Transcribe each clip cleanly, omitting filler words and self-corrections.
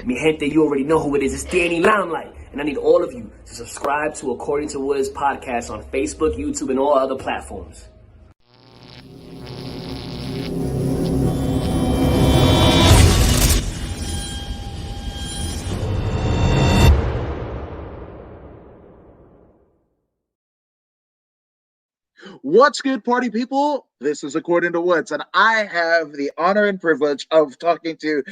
Mi gente, you already know who it is. It's Danny Limelight. And I need all of you to subscribe to According to Woods podcast on Facebook, YouTube, and all other platforms. What's good, party people? This is According to Woods, and I have the honor and privilege of talking to,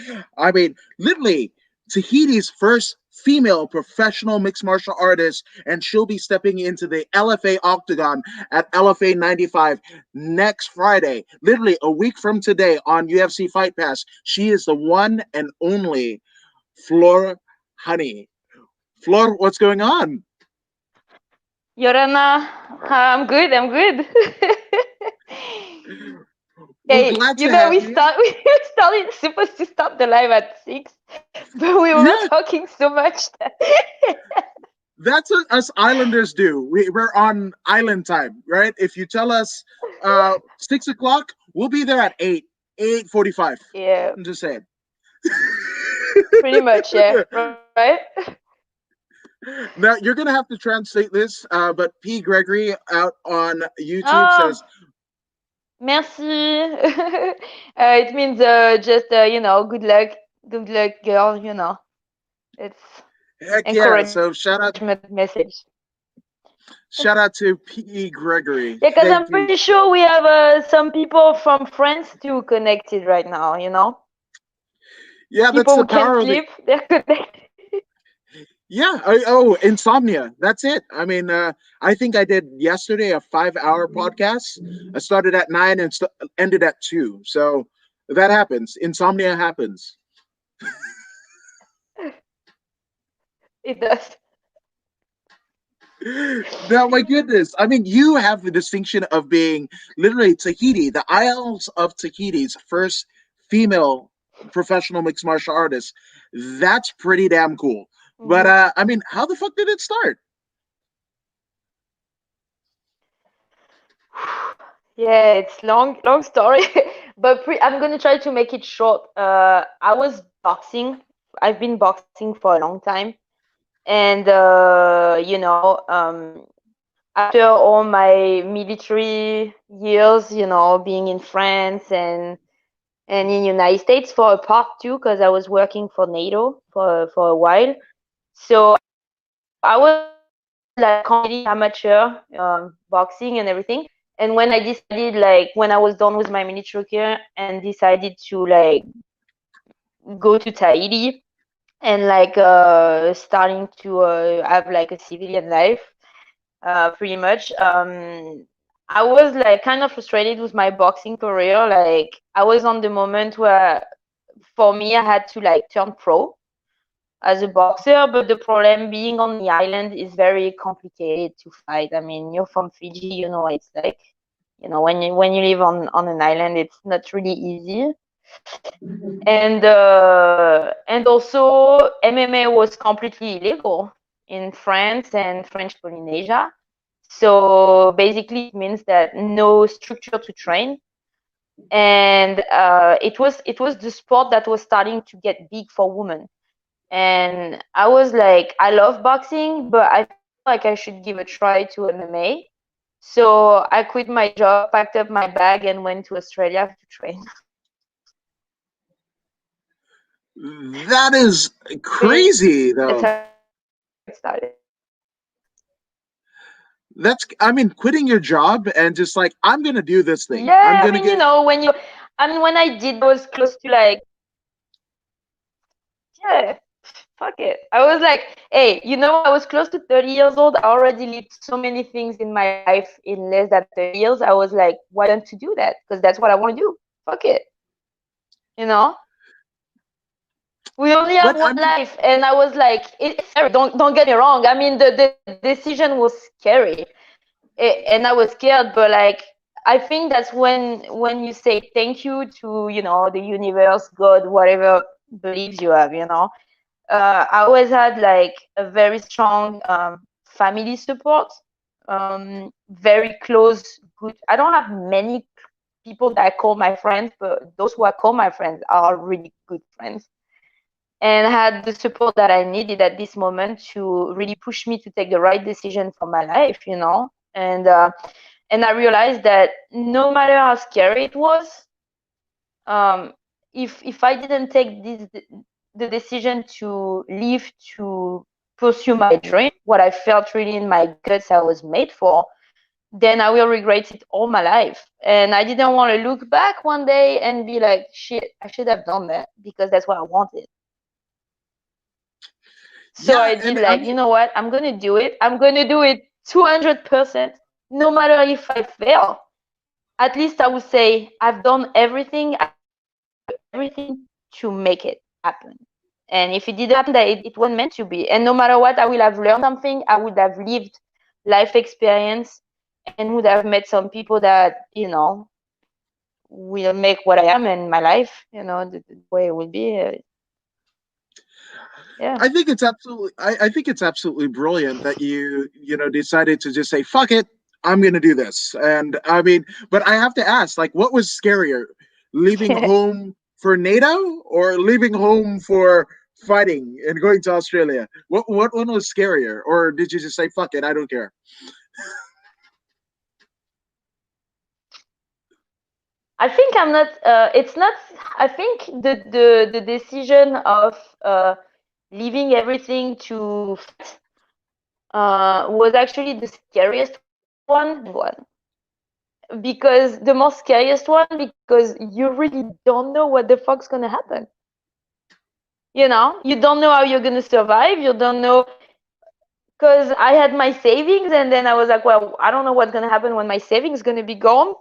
literally, Tahiti's first female professional mixed martial artist, and she'll be stepping into the LFA Octagon at LFA 95 next Friday, literally a week from today on UFC Fight Pass. She is the one and only Flore Hani. Flore, what's going on? Yorana, I'm good. We're glad to have we you. started supposed to start the live at 6, but we were talking so much that That's what us islanders do. We're on island time, right? If you tell us 6 o'clock, we'll be there at 8:45. yeah, I'm just saying. pretty much, yeah, right? Now you're gonna have to translate this, but P. Gregory out on YouTube says, merci. It means just good luck, girl. It's "Heck yeah!" So encouragement message. shout out to P. Gregory. Yeah, because Thank I'm you. pretty sure we have some people from France too connected right now. Yeah, that's People the who can't power of the. sleep, they're connected. Yeah. Insomnia. That's it. I think I did yesterday a 5-hour podcast. I started at 9 and ended at 2. So that happens. Insomnia happens. It does. Now, my goodness. You have the distinction of being literally Tahiti, the Isles of Tahiti's first female professional mixed martial artist. That's pretty damn cool. But how the fuck did it start? Yeah, it's long story, but I'm gonna try to make it short. I was boxing. I've been boxing for a long time, and after all my military years, being in France and in United States for a part too, because I was working for NATO for a while. So I was like completely amateur boxing and everything. And when I decided, like, when I was done with my military career and decided to like go to Tahiti and like starting to have like a civilian life, pretty much. I was like kind of frustrated with my boxing career. Like I was on the moment where for me I had to like turn pro as a boxer, but the problem being on the island is very complicated to fight. I mean, you're from Fiji, it's like, when you live on an island, it's not really easy. And also MMA was completely illegal in France and French Polynesia. So basically, it means that no structure to train, and it was the sport that was starting to get big for women. And I was like, I love boxing, but I feel like I should give a try to MMA. So I quit my job, packed up my bag, and went to Australia to train. That is crazy, That's though. how it started. Quitting your job and just like, I'm gonna do this thing. I'm Yeah, I gonna mean, get. when I did, I was close to like, yeah, fuck it. I was like, hey, I was close to 30 years old. I already lived so many things in my life in less than 30 years. I was like, why don't you do that? Because that's what I want to do. Fuck it. You know? We only have But one life. And I was like, it's scary. Don't get me wrong. I mean, the decision was scary. And I was scared, but like, I think that's when you say thank you to, the universe, God, whatever beliefs you have, I always had like a very strong family support, very close, good. I don't have many people that I call my friends, but those who I call my friends are really good friends. and had the support that I needed at this moment to really push me to take the right decision for my life, you know. And I realized that no matter how scary it was, um, if I didn't take the decision to leave to pursue my dream, what I felt really in my guts I was made for, then I will regret it all my life. And I didn't want to look back one day and be like, shit, I should have done that because that's what I wanted. So Yeah, I did and I like, mean, you know what? I'm gonna do it. I'm gonna do it 200%, no matter if I fail. At least I would say I've done everything. I everything to make it happen. And if it didn't happen, that it wasn't meant to be. And no matter what, I will have learned something. I would have lived life experience and would have met some people that, you know, will make what I am in my life, you know, the way it will be. Yeah. I think it's absolutely brilliant that you know decided to just say fuck it, I'm gonna do this. And I mean, but I have to ask, like, what was scarier, leaving home for NATO or leaving home for fighting and going to Australia? What one was scarier, or did you just say fuck it, I don't care? I think I'm not. It's not. I think the decision of leaving everything to fight was actually the scariest one because the most scariest one because you really don't know what the fuck's gonna happen. You know, you don't know how you're gonna survive. You don't know because I had my savings and then I was like, well, I don't know what's gonna happen when my savings gonna be gone.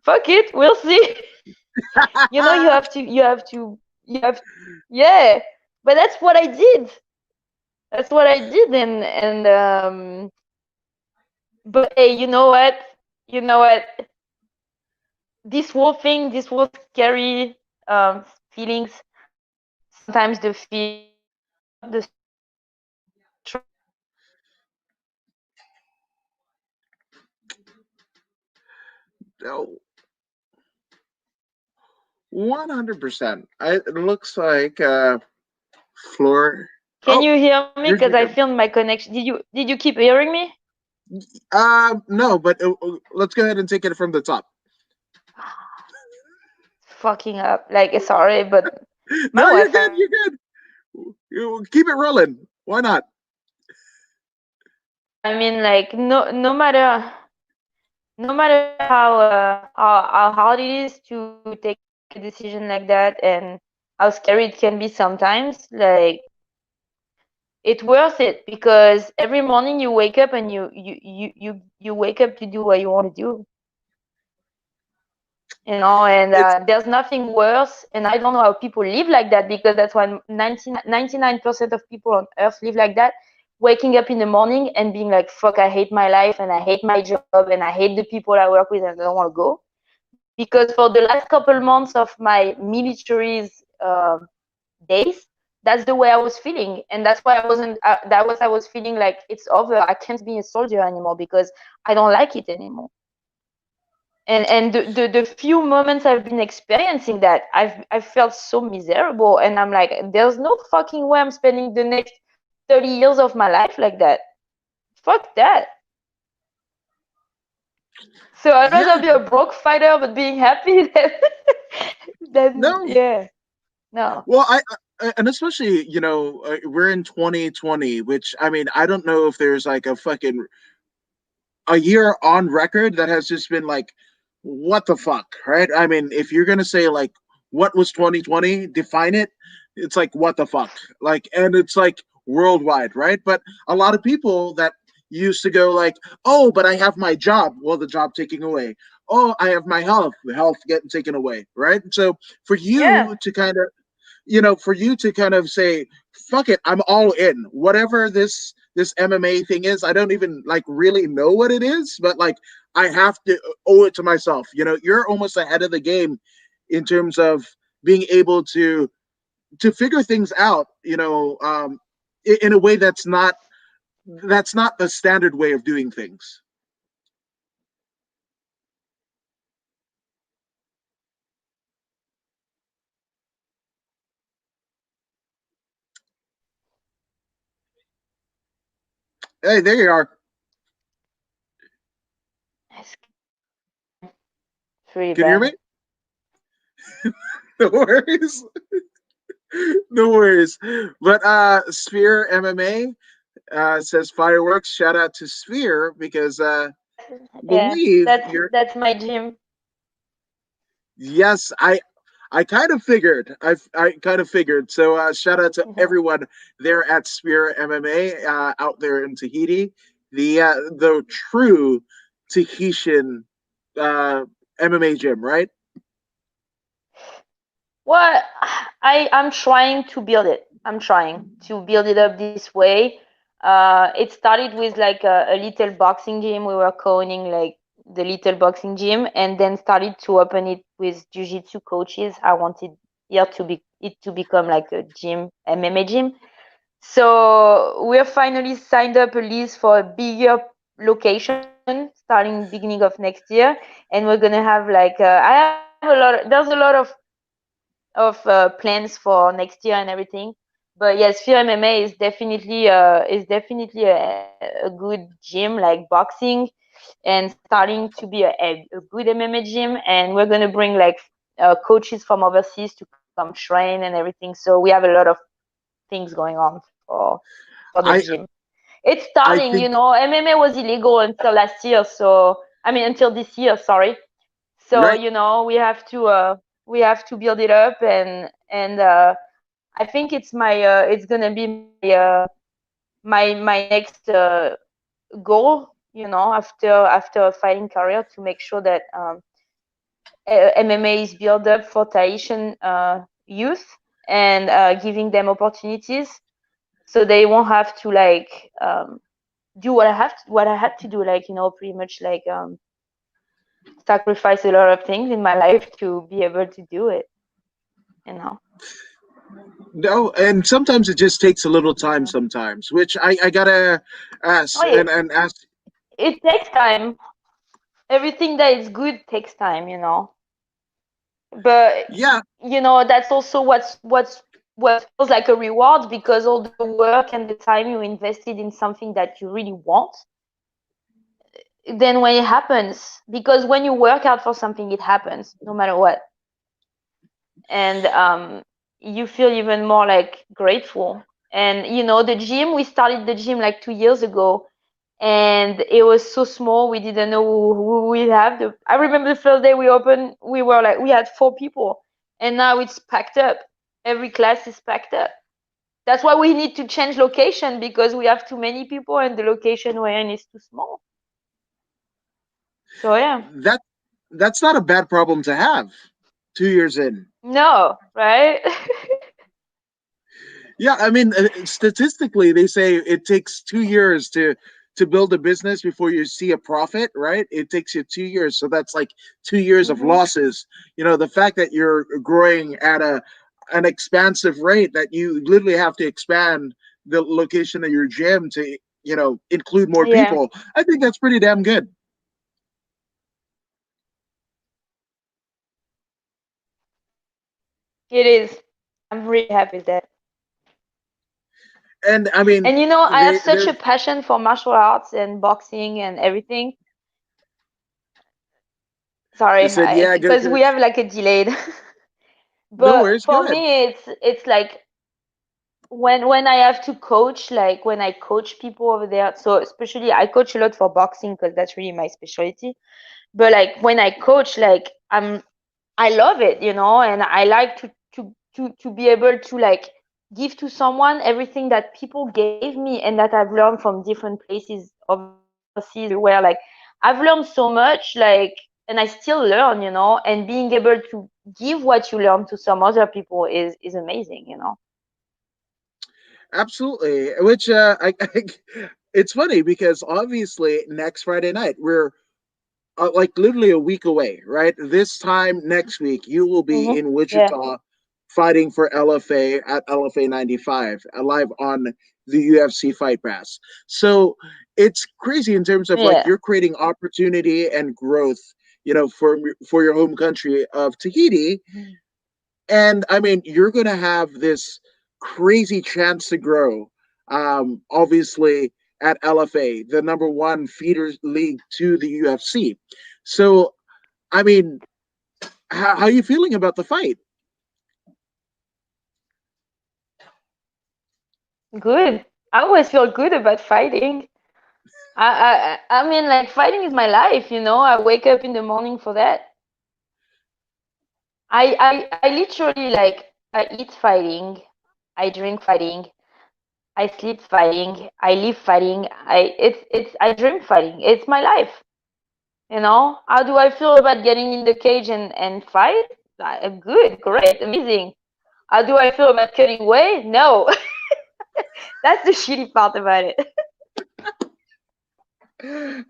Fuck it, we'll see. You know, you have, yeah. But that's what I did. That's what I did, but hey, you know what? You know what? This whole thing, this whole scary feelings, sometimes the fear of the No, 100%. It looks like Floor. Can Oh, you hear me? you're Because I good. feel my connection. Did you keep hearing me? No, but let's go ahead and take it from the top. Fucking up. Like sorry, but my No, you're wife. good. You're good. You keep it rolling. Why not? I mean, like no matter how hard it is to take a decision like that and how scary it can be sometimes, like it's worth it because every morning you wake up and you wake up to do what you want to do, you know. And It's there's nothing worse, and I don't know how people live like that because that's why 99% of people on earth live like that, waking up in the morning and being like, fuck, I hate my life and I hate my job and I hate the people I work with and I don't want to go. Because for the last couple months of my military's days, that's the way I was feeling, and that's why I wasn't. I was feeling like it's over. I can't be a soldier anymore because I don't like it anymore. And the few moments I've been experiencing that, I felt so miserable, and I'm like, there's no fucking way I'm spending the next 30 years of my life like that. Fuck that. So I'd yeah. rather be a broke fighter but being happy than No. yeah. No. Well, and especially we're in 2020, which I mean I don't know if there's like a year on record that has just been like, what the fuck, right? I mean, if you're gonna say like, what was 2020, define it. It's like, what the fuck, like, and it's like worldwide, right? But a lot of people that used to go like, oh, but I have my job. Well, the job taking away. Oh, I have my health. The health getting taken away, right? So for Yeah. you to kind of for you to kind of say, fuck it, I'm all in. Whatever this MMA thing is, I don't even like really know what it is, but like I have to owe it to myself. You're almost ahead of the game in terms of being able to figure things out, in a way that's not the standard way of doing things. Hey, there you are. It's pretty Can you hear me? bad. No worries. No worries. But Sphere MMA says fireworks. Shout out to Sphere because I Yeah, believe you're. that's my gym. Yes, I kind of figured. I kind of figured. So shout out to everyone there at Sphere MMA out there in Tahiti, the true Tahitian uh, MMA gym, right? Well, I'm trying to build it. I'm trying to build it up this way. It started with like a little boxing gym. We were calling like the little boxing gym, and then started to open it with jiu-jitsu coaches. I wanted here to be it to become like a gym, MMA gym. So we're finally signed up a lease for a bigger location starting beginning of next year, and we're gonna have like I have a lot. There's a lot of plans for next year and everything. But yes, Fear MMA is definitely a good gym like boxing, and starting to be a good MMA gym. And we're gonna bring like coaches from overseas to come train and everything. So we have a lot of things going on for the I gym. It's I starting, think MMA was illegal until last year, so I mean until this year, sorry. So right. we have to build it up, and I think it's gonna be my next goal, after a fighting career, to make sure that MMA is built up for Tahitian youth, and giving them opportunities so they won't have to like do what I had to do, like pretty much like sacrifice a lot of things in my life to be able to do it. You know. No, and sometimes it just takes a little time. Sometimes, which I gotta ask Oh yeah, and ask. it takes time. Everything that is good takes time. But Yeah, that's also what feels like a reward, because all the work and the time you invested in something that you really want, then when it happens, because when you work out for something, it happens no matter what. And you feel even more like grateful. And the gym, we started the gym like 2 years ago, and it was so small, we didn't know who we'd have. I remember the first day we opened, we had 4 people, and now it's packed up. Every class is packed up. That's why we need to change location, because we have too many people and the location we're in is too small. So yeah. that that's not a bad problem to have. 2 years in. No, right? Yeah, I mean, statistically, they say it takes 2 years to build a business before you see a profit, right? It takes you 2 years, so that's like 2 years of Hmm. losses. The fact that you're growing at an expansive rate that you literally have to expand the location of your gym to include more Yeah, people. I think that's pretty damn good. it is. I'm really happy with that. And I mean, And I have such a there's passion for martial arts and boxing and everything. they Sorry, said, yeah, because we have like a delayed. no But worries, for go ahead. me, it's like when I have to coach, like when I coach people over there. So especially, I coach a lot for boxing because that's really my specialty. But like when I coach, like I love it, and I like to be able to like give to someone everything that people gave me and that I've learned from different places overseas everywhere. Like I've learned so much, like, and I still learn, and being able to give what you learn to some other people is amazing. Absolutely. Which it's funny because obviously next Friday night we're like literally a week away, right? This time next week you will be Hmm. in Yeah, Wichita fighting for LFA at LFA 95 live on the UFC Fight Pass. So it's crazy in terms of like yeah, you're creating opportunity and growth, for your home country of Tahiti. mhm, And I mean, you're going to have this crazy chance to grow. Obviously, at LFA, the number one feeder league to the UFC. So, I mean, how are you feeling about the fight? Good. I always feel good about fighting. I mean, like fighting is my life, you know. I wake up in the morning for that. I literally like I eat fighting, I drink fighting, I sleep fighting, I live fighting. I dream fighting. It's my life, you know. How do I feel about getting in the cage and fight? Good, great, amazing. How do I feel about cutting weight? No. That's the shitty part about it.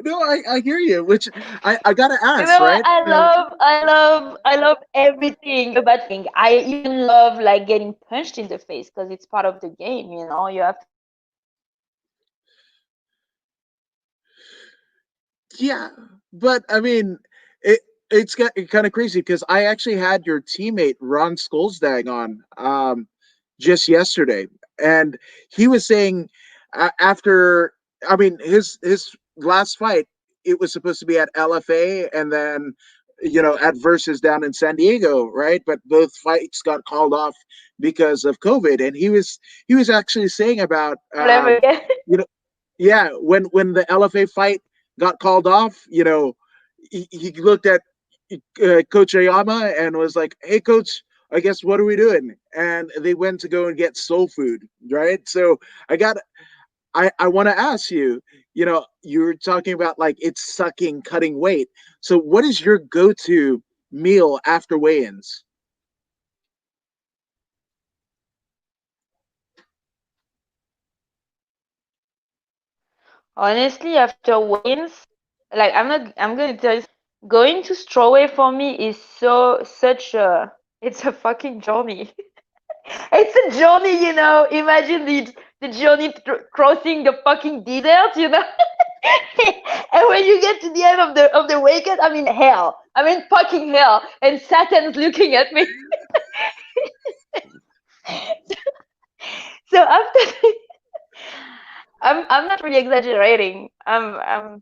No, I hear you. Which I gotta You ask, know what? right? So I love everything about fighting. I even love like getting punched in the face because it's part of the game. You know, you have to fight to win. yeah, but I mean, it it's kind of crazy because I actually had your teammate Ron Skolsdag on just yesterday, and he was saying after I mean his last fight, it was supposed to be at LFA and then at versus down in San Diego, right? But both fights got called off because of COVID, and he was actually saying about Problem again. you know yeah, when the LFA fight got called off, he looked at Coach Ayama and was like, "Hey, Coach, I guess what are we doing?" And they went to go and get soul food, right? So I want to ask you, you were talking about like it's sucking, cutting weight. So what is your go-to meal after weigh-ins? Honestly, after wins, like I'm gonna tell you, going to Strawway for me is such a it's a fucking journey. It's a journey, you know. Imagine the journey crossing the fucking desert, you know. And when you get to the end of the weekend, I'm in hell. I'm in fucking hell, and Satan's looking at me. So after, I'm not really exaggerating. Yeah.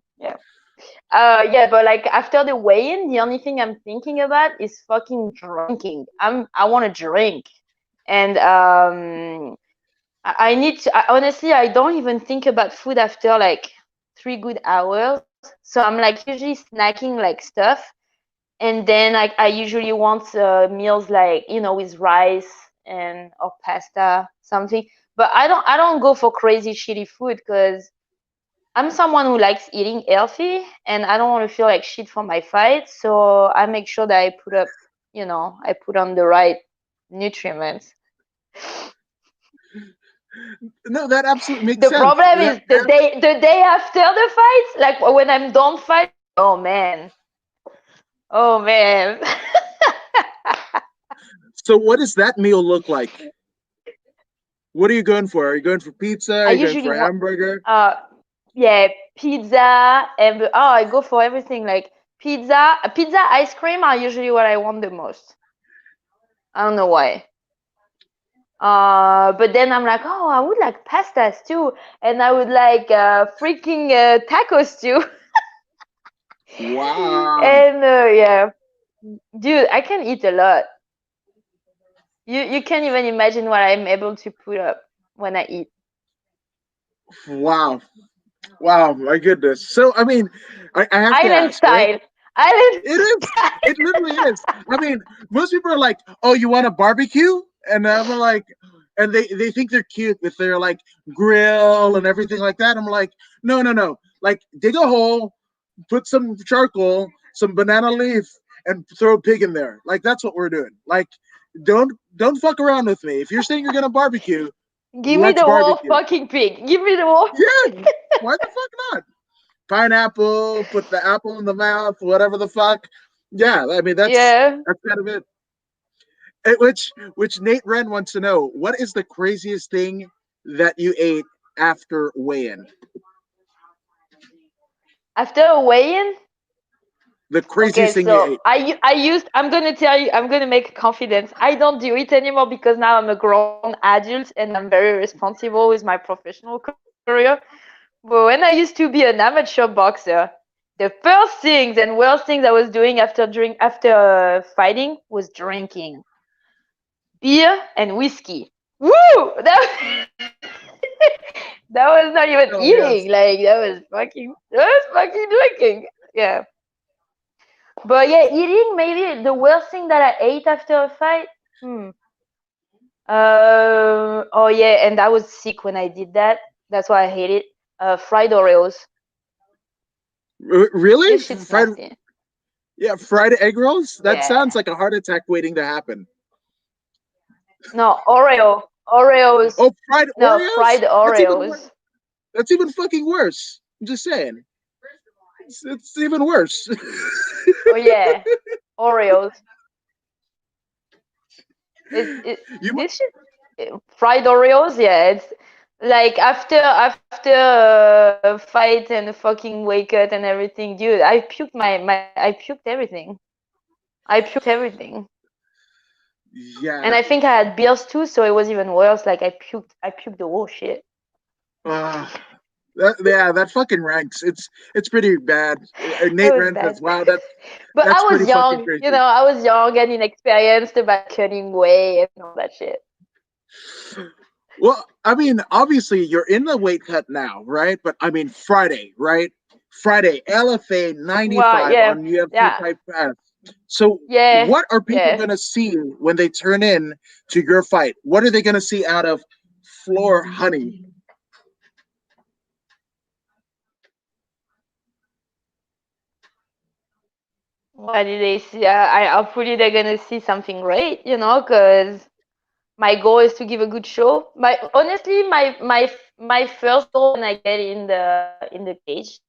Yeah, but like after the weigh-in, the only thing I'm thinking about is fucking drinking. I want to drink, and I need to. Honestly, I don't even think about food after like 3 good hours. So I'm like usually snacking like stuff, and then like I usually want meals like with rice and or pasta something. But I don't go for crazy shitty food because I'm someone who likes eating healthy and I don't want to feel like shit for my fight. So I make sure that I put on the right nutrients. No, that absolutely makes The sense. problem is the day after the fight, like when I'm done fighting. Oh man, oh man. So what does that meal look like? What are you going for? Are you going for pizza? Are I you going usually for want hamburger? uh yeah, pizza and I go for everything like pizza, ice cream are usually what I want the most. I don't know why. But then I'm like, oh, I would like pastas too, and I would like freaking tacos too. Wow. And yeah, dude, I can eat a lot. You can't even imagine what I'm able to put up when I eat. Wow. Wow. My goodness. So, I mean, I have to Island ask, right? style. Island It is. style. It literally is. I mean, most people are like, "Oh, you want a barbecue?" And I'm like, and they think they're cute with their like grill and everything like that. I'm like, no, no, no. Like, dig a hole, put some charcoal, some banana leaf, and throw a pig in there. Like, that's what we're doing. Like, don't fuck around with me. If you're saying you're gonna barbecue, Give me let's the whole barbecue. fucking pig. Give me the whole Yeah. Why the fuck not? Pineapple, put the apple in the mouth, whatever the fuck. Yeah, I mean yeah. that's kind of it. Which Nate Wren wants to know, what is the craziest thing that you ate after weigh-in? After a weigh-in, The okay, craziest thing you so ate. I'm gonna tell you, I'm gonna make confidence. I don't do it anymore because now I'm a grown adult and I'm very responsible with my professional career. But when I used to be an amateur boxer, the first things and worst things I was doing after fighting was drinking beer and whiskey. Woo! That was not even Hell yes. eating. Like that was fucking drinking. Yeah. But yeah, eating maybe the worst thing that I ate after a fight. Hmm. Oh yeah, and I was sick when I did that. That's why I hate it. Fried Oreos. Really? This shit's Fried, nasty. yeah, fried egg rolls? That sounds Yeah. like a heart attack waiting to happen. No, Oreos. Oh, fried No, Oreos? fried Oreos. That's even fucking worse. I'm just saying. It's even worse. Oh yeah, Oreos. It you this shit fried Oreos. Yeah, it's like after fight and a fucking wake up and everything, dude. I puked everything. I puked everything. And yeah. I think I had beers too, so it was even worse. Like I puked the whole shit. Uh, yeah, that fucking ranks. It's pretty bad. It Nate was Rent bad. says, "Wow, But I that's was pretty fucking young, crazy." I was young and inexperienced about cutting weight and all that shit. Well, I mean, obviously you're in the weight cut now, right? But I mean, Friday, right? Friday, LFA Well, 95 yeah, on UFC yeah, Fight Pass. So, yeah, what are people yeah. going to see when they turn in to your fight? What are they going to see out of Flore Honey? What did they see? Hopefully they're gonna see something great, because my goal is to give a good show. My first goal when I get in the cage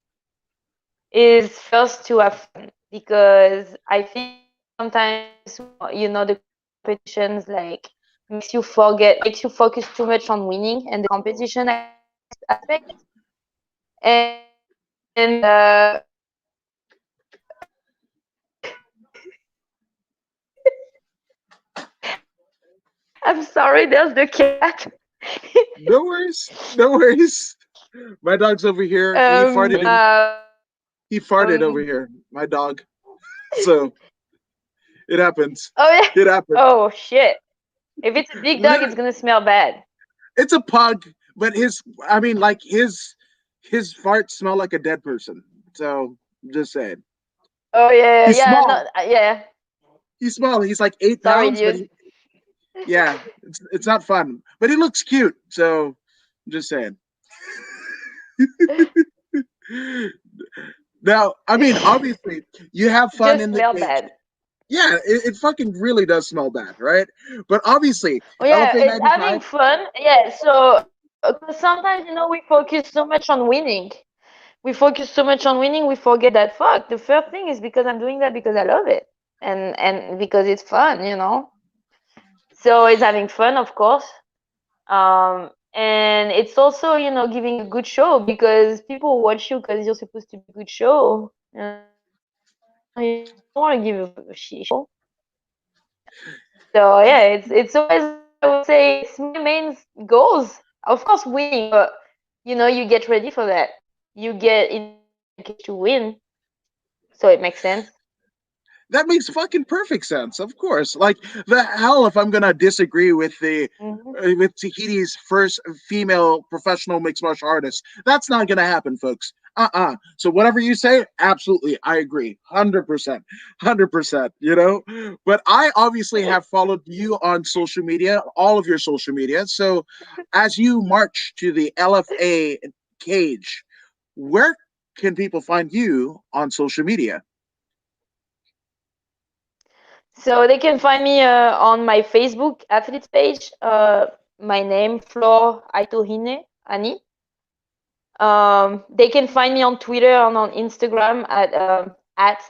is first to have fun, because I think sometimes the competitions like makes you focus too much on winning and the competition aspect. And I'm sorry, there's the cat. No worries, no worries. My dog's over here. He farted. He farted over Um, here. My dog. So it happens. oh yeah. It happens. Oh shit. If it's a big dog, it's Literally, gonna smell bad. it's a pug, but I mean, like his farts smell like a dead person. So just saying. Oh yeah, He's yeah, no, small. yeah. He's small. He's like eight Sorry, pounds, but dude. yeah, it's not fun. But he looks cute. So I'm just saying. Now, I mean, obviously, you have fun Just in the smell cage. bad. Yeah, it fucking really does smell bad, right? But obviously, Oh yeah, LFA it's 95. having fun. Yeah, so 'cause sometimes we focus so much on winning. We focus so much on winning, we forget that fuck. The first thing is because I'm doing that because I love it, and because it's fun. So it's having fun, of course. And it's also giving a good show, because people watch you because you're supposed to be a good show. You don't want to give a shit show. So yeah, it's always, I would say, it's my main goals. Of course, winning, but you get ready for that. You get in the cage to win, so it makes sense. That makes fucking perfect sense. Of course. Like the hell if I'm gonna disagree with the Hmm. with Tahiti's first female professional mixed martial artist. That's not gonna happen, folks. So whatever you say, absolutely, I agree, 100%, 100%. But I obviously have followed you on social media, all of your social media. So as you march to the LFA cage, where can people find you on social media? So they can find me on my Facebook athletes page. My name Flore Aito Hine Ani. They can find me on Twitter and on Instagram at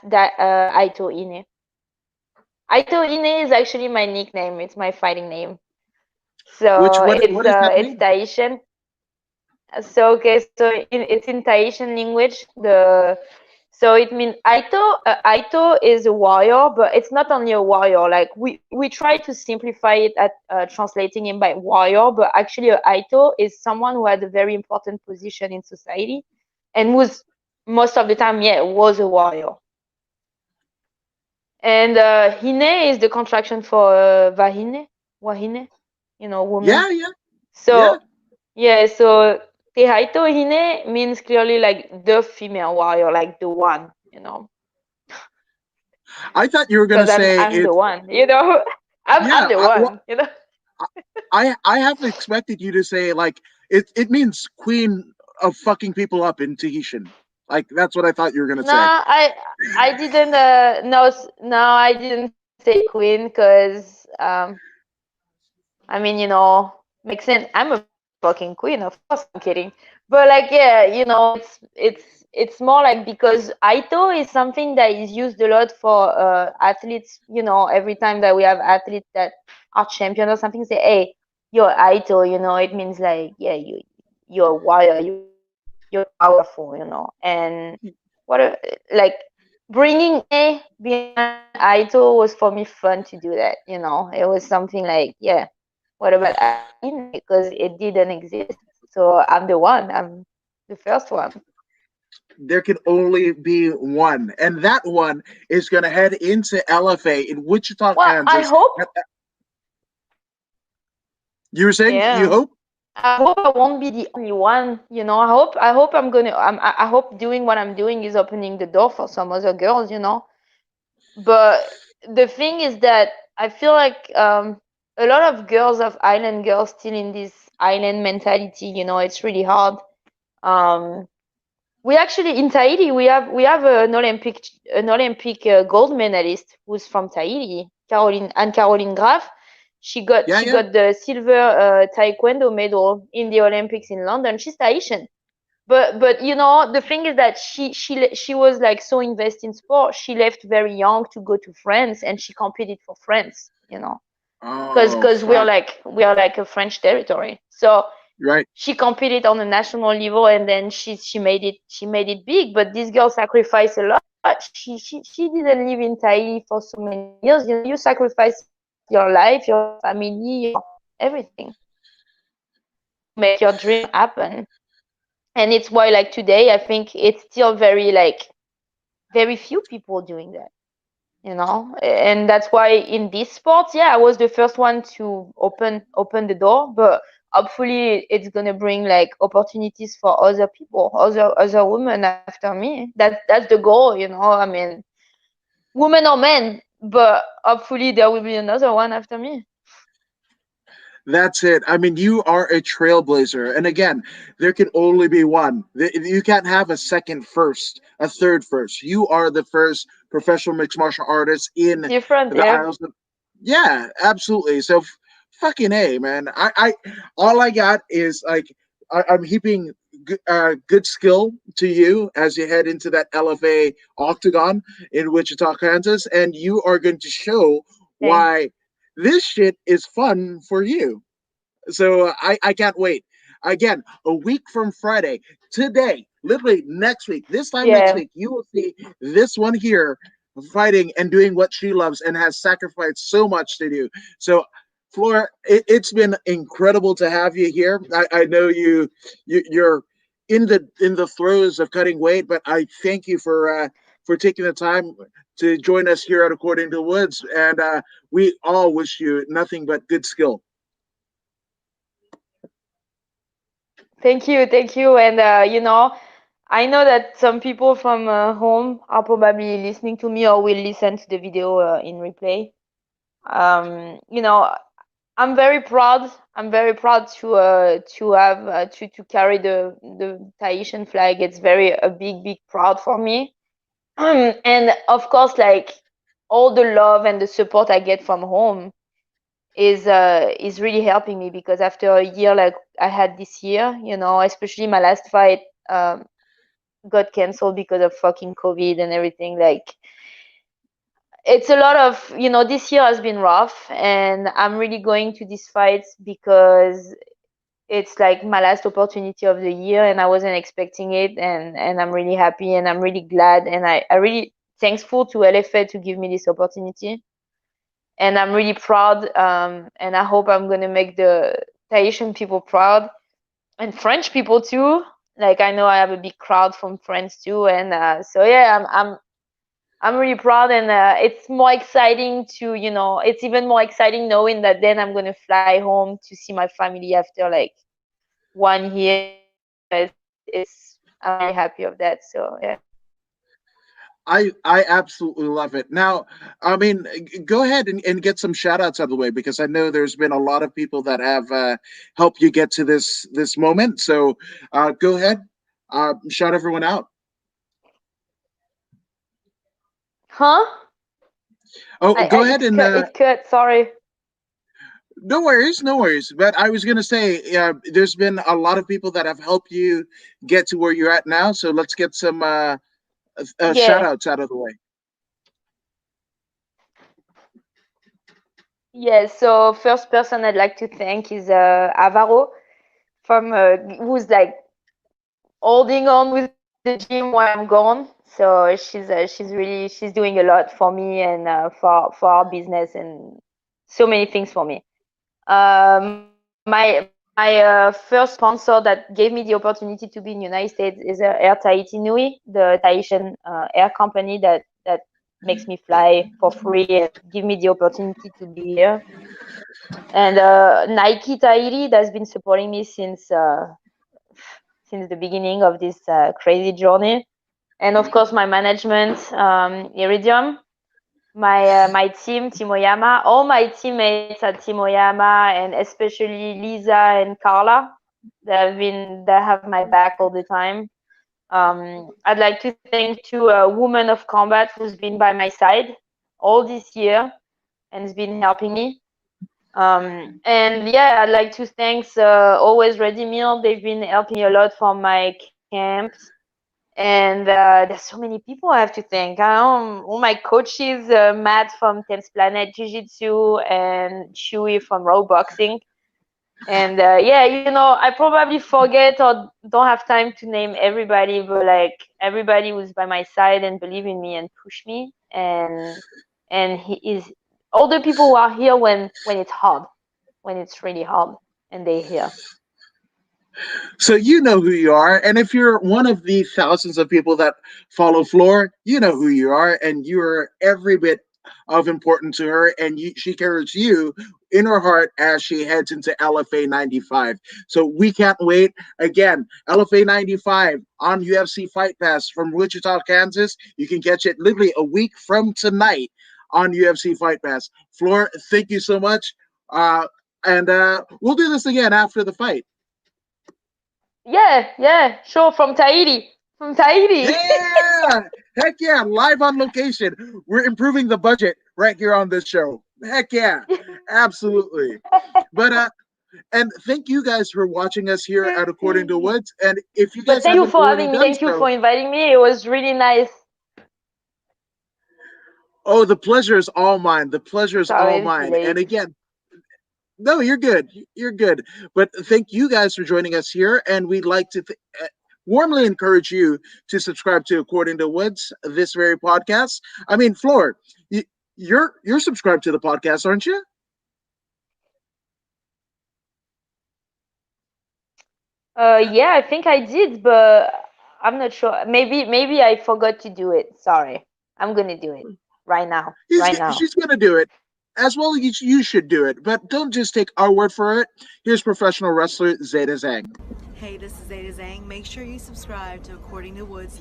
that Aito Hine. Aito Hine is actually my nickname. It's my fighting name. Which So what does that it's mean? Tahitian. So okay, so it's in Tahitian language. So it means Aito. Aito is a warrior, but it's not only a warrior. Like we try to simplify it at translating him by warrior, but actually a Aito is someone who had a very important position in society, and was most of the time, yeah, was a warrior. And Hine is the contraction for Vahine, Wahine, woman. Yeah, yeah, yeah. So yeah, so Tehaito Hine means clearly like the female warrior, like the one, I thought you were gonna because say I'm the it. one, I'm Yeah, the one. I have expected you to say like it means queen of fucking people up in Tahitian. Like that's what I thought you were gonna No, say. I didn't no no I didn't say queen because I mean, makes sense. I'm a fucking queen, of course I'm kidding. But like yeah, it's more like because Aito is something that is used a lot for athletes, every time that we have athletes that are champion or something, say, hey, you're Aito, it means like, yeah, you're a warrior, you're powerful, and what a, like bringing a behind Aito was for me fun to do that, it was something like, yeah, what about Aito Hine? Because it didn't exist. So I'm the one. I'm the first one. There can only be one, and that one is gonna head into LFA in Wichita, Well, I Kansas. hope, You were saying you yeah. hope? I hope I won't be the only one. I hope I hope doing what I'm doing is opening the door for some other girls. But the thing is that I feel like a lot of girls of island girls still in this island mentality. It's really hard. Um, We actually in Tahiti we have an Olympic gold medalist who's from Tahiti, Caroline Graf. She got Yeah, she yeah. got the silver taekwondo medal in the Olympics in London. She's Tahitian, but the thing is that she was like so invested in sport. She left very young to go to France and she competed for France. Oh Because fuck! we are like a French territory. So Right. she competed on a national level and then she made it big, but this girl sacrificed a lot. She didn't live in Tahiti for so many years. You sacrifice your life, your family, your everything to make your dream happen. And it's why like today I think it's still very like very few people doing that. And that's why in this sport, yeah, I was the first one to open the door, but hopefully it's gonna bring like opportunities for other people, other women after me. That's the goal. I mean, women or men, but hopefully there will be another one after me. That's it. I mean, you are a trailblazer. And again, there can only be one. You can't have a second first, a third first. You are the first professional mixed martial artist in Different, the yeah. Isles of. Yeah, absolutely. So, fucking A, man. All I got is like, I'm heaping good skill to you as you head into that LFA octagon in Wichita, Kansas. And you are going to show Thanks. why this shit is fun for you. So I can't wait. Again, a week from Friday, today, literally next week, this time next Yeah. week, you will see this one here fighting and doing what she loves and has sacrificed so much to do. So, Flora, it's been incredible to have you here. I know you're in the throes of cutting weight, but I thank you for taking the time to join us here at According to Woods, and we all wish you nothing but good skill. Thank you. And I know that some people from home are probably listening to me or will listen to the video in replay. You know, I'm very proud. I'm very proud to have to carry the Tahitian flag. It's very a big proud for me. And of course, like all the love and the support I get from home is really helping me because after a year like I had this year, especially my last fight um, got canceled because of fucking COVID and everything. Like it's a lot of this year has been rough, and I'm really going to these fights because it's like my last opportunity of the year, and I wasn't expecting it, and I'm really happy, and I'm really glad, and I really thankful to LFA to give me this opportunity, and I'm really proud, and I hope I'm gonna make the Tahitian people proud, and French people too. Like I know I have a big crowd from France too, and so yeah, I'm really proud, and it's more exciting to, it's even more exciting knowing that then I'm gonna fly home to see my family after like 1 year. It's I'm really happy of that. So yeah. I absolutely love it. Now, I mean, go ahead and get some shout outs out of the way, because I know there's been a lot of people that have helped you get to this moment. So go ahead, shout everyone out. Huh? Oh, go ahead It's and cut. It cut. Sorry. no worries, no worries. But I was gonna say, there's been a lot of people that have helped you get to where you're at now. So let's get some shout Yeah. outs out of the way. Yeah. So first person I'd like to thank is Avaro from who's like holding on with the gym while I'm gone. So she's doing a lot for me and for our business and so many things for me. My first sponsor that gave me the opportunity to be in the United States is Air Tahiti Nui, the Tahitian air company that makes me fly for free and give me the opportunity to be here. And Nike Tahiti that's been supporting me since the beginning of this crazy journey. And of course, my management, Iridium, my team, Timoyama, all my teammates at Timoyama, and especially Lisa and Carla, that have my back all the time. I'd like to thank to a woman of combat who's been by my side all this year and has been helping me. And yeah, I'd like to thank Always Ready Meal. They've been helping me a lot for my camps. And there's so many people I have to thank. All my coaches, Matt from 10th Planet Jiu Jitsu and Chewy from Row Boxing. And yeah, I probably forget or don't have time to name everybody, but like everybody was by my side and believe in me and push me. And he is all the people who are here when it's hard, when it's really hard, and they're here. So you know who you are, and if you're one of the thousands of people that follow Flore, you know who you are, and you are every bit of important to her, and she carries you in her heart as she heads into LFA 95. So we can't wait. Again, LFA 95 on UFC Fight Pass from Wichita, Kansas. You can catch it literally a week from tonight on UFC Fight Pass. Flore, thank you so much. And we'll do this again after the fight. Yeah, sure. From Tahiti. From Tahiti. Yeah, heck yeah, live on location. We're improving the budget right here on this show. Heck yeah, absolutely. But and thank you guys for watching us here at According to Woods. And if you But guys thank you haven't for already having me. done Thank you so, for inviting me. It was really nice. oh, the pleasure is all mine. The pleasure is all Sorry, it's mine. And delayed. again, no, you're good. You're good. But thank you guys for joining us here. And we'd like to warmly encourage you to subscribe to According to Woods, this very podcast. I mean, Flore, you're subscribed to the podcast, aren't you? Yeah, I think I did, but I'm not sure. Maybe I forgot to do it. Sorry. I'm gonna do it right now. Right now. She's gonna do it. As well as you should do it, but don't just take our word for it. Here's professional wrestler Zeta Zhang. Hey, this is Zeta Zhang. Make sure you subscribe to According to Woods